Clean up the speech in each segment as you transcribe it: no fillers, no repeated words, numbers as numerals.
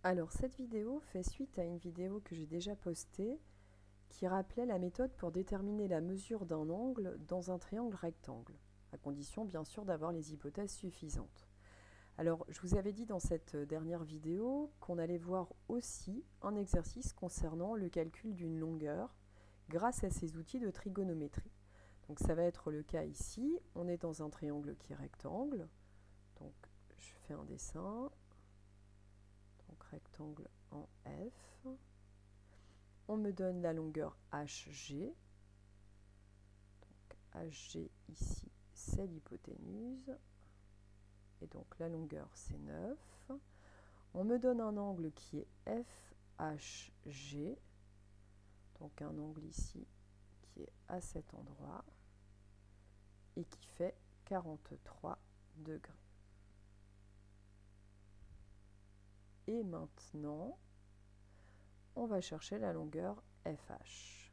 Alors cette vidéo fait suite à une vidéo que j'ai déjà postée qui rappelait la méthode pour déterminer la mesure d'un angle dans un triangle rectangle, à condition bien sûr d'avoir les hypothèses suffisantes. Alors je vous avais dit dans cette dernière vidéo qu'on allait voir aussi un exercice concernant le calcul d'une longueur grâce à ces outils de trigonométrie. Donc ça va être le cas ici, on est dans un triangle qui est rectangle, donc je fais un dessin. Donc rectangle en F. On me donne la longueur HG. Donc HG ici, c'est l'hypoténuse. Et donc la longueur, c'est 9. On me donne un angle qui est FHG. Donc un angle ici qui est à cet endroit et qui fait 43 degrés. Et maintenant, on va chercher la longueur FH.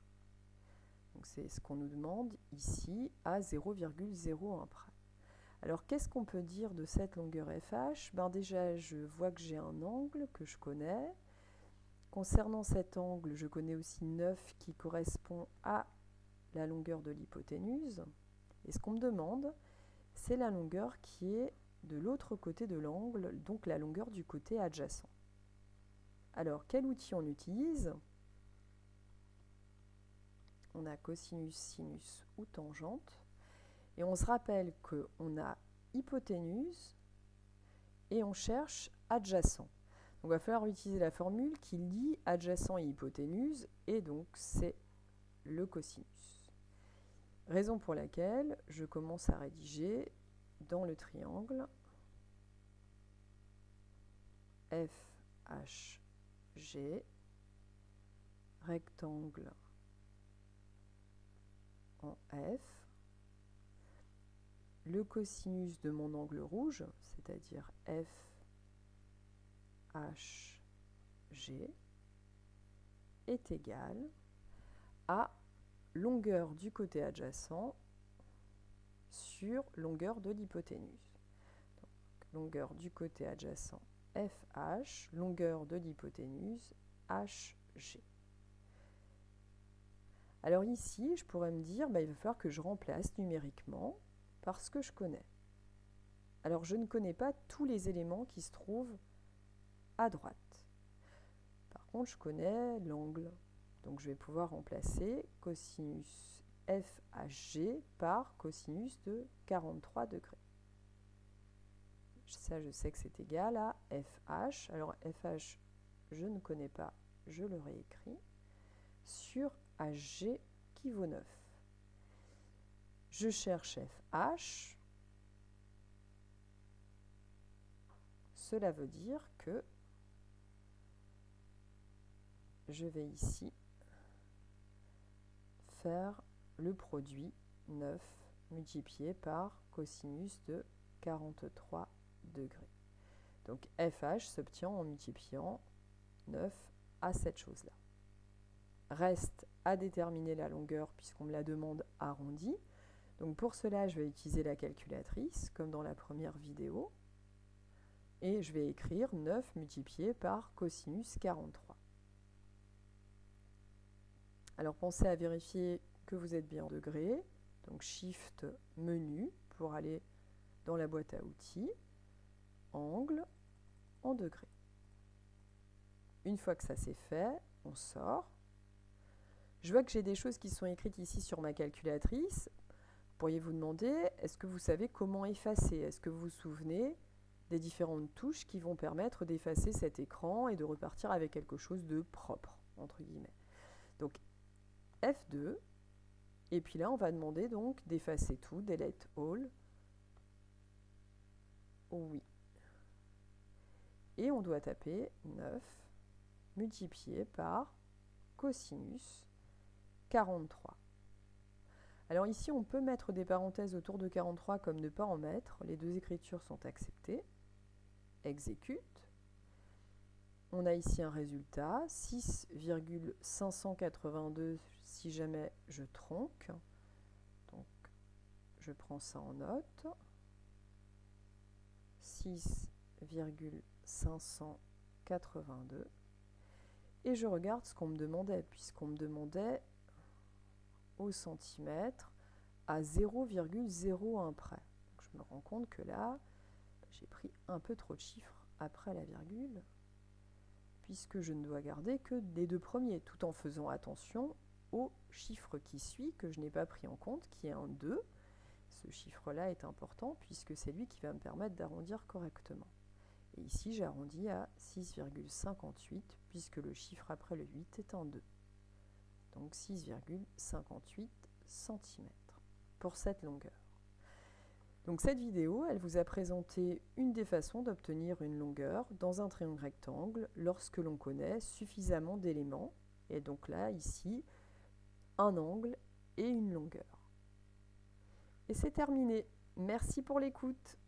C'est ce qu'on nous demande ici à 0,01 près. Alors qu'est-ce qu'on peut dire de cette longueur FH? Déjà, je vois que j'ai un angle que je connais. Concernant cet angle, je connais aussi 9 qui correspond à la longueur de l'hypoténuse. Et ce qu'on me demande, c'est la longueur qui est de l'autre côté de l'angle, donc la longueur du côté adjacent. Alors, quel outil on utilise? On a cosinus, sinus ou tangente. Et on se rappelle qu'on a hypoténuse et on cherche adjacent. Donc il va falloir utiliser la formule qui lie adjacent et hypoténuse, et donc c'est le cosinus. Raison pour laquelle je commence à rédiger dans le triangle FHG, rectangle en F, le cosinus de mon angle rouge, c'est-à-dire FHG, est égal à longueur du côté adjacent sur longueur de l'hypoténuse. Longueur du côté adjacent FH, longueur de l'hypoténuse HG. Alors ici, je pourrais me dire, il va falloir que je remplace numériquement par ce que je connais. Alors je ne connais pas tous les éléments qui se trouvent à droite. Par contre, je connais l'angle. Donc je vais pouvoir remplacer cosinus FHG par cosinus de 43 degrés. Ça, je sais que c'est égal à FH. Alors FH, je ne connais pas, je le réécris, sur HG qui vaut 9. Je cherche FH. Cela veut dire que je vais ici faire le produit 9 multiplié par cosinus de 43 degrés. Donc FH s'obtient en multipliant 9 à cette chose-là. Reste à déterminer la longueur puisqu'on me la demande arrondie. Donc pour cela, je vais utiliser la calculatrice comme dans la première vidéo. Et je vais écrire 9 multiplié par cosinus 43. Alors pensez à vérifier que vous êtes bien en degrés. Donc Shift menu pour aller dans la boîte à outils. Angle en degrés. Une fois que ça c'est fait, on sort. Je vois que j'ai des choses qui sont écrites ici sur ma calculatrice. Pourriez vous demander, est-ce que vous savez comment effacer? Est-ce que vous vous souvenez des différentes touches qui vont permettre d'effacer cet écran et de repartir avec quelque chose de propre, entre guillemets. Donc F2, et puis là on va demander donc d'effacer tout, delete all. Oui. Et on doit taper 9 multiplié par cosinus 43. Alors ici, on peut mettre des parenthèses autour de 43 comme ne pas en mettre. Les deux écritures sont acceptées. Exécute. On a ici un résultat, 6,582 si jamais je tronque. Donc, je prends ça en note. 6,582 82. Et je regarde ce qu'on me demandait, puisqu'on me demandait au centimètre à 0,01 près. Donc je me rends compte que là, j'ai pris un peu trop de chiffres après la virgule, puisque je ne dois garder que les deux premiers, tout en faisant attention au chiffre qui suit, que je n'ai pas pris en compte, qui est un 2. Ce chiffre-là est important, puisque c'est lui qui va me permettre d'arrondir correctement. Et ici, j'arrondis à 6,58, puisque le chiffre après le 8 est un 2. Donc 6,58 cm pour cette longueur. Donc cette vidéo, elle vous a présenté une des façons d'obtenir une longueur dans un triangle rectangle lorsque l'on connaît suffisamment d'éléments. Et donc là, ici, un angle et une longueur. Et c'est terminé. Merci pour l'écoute.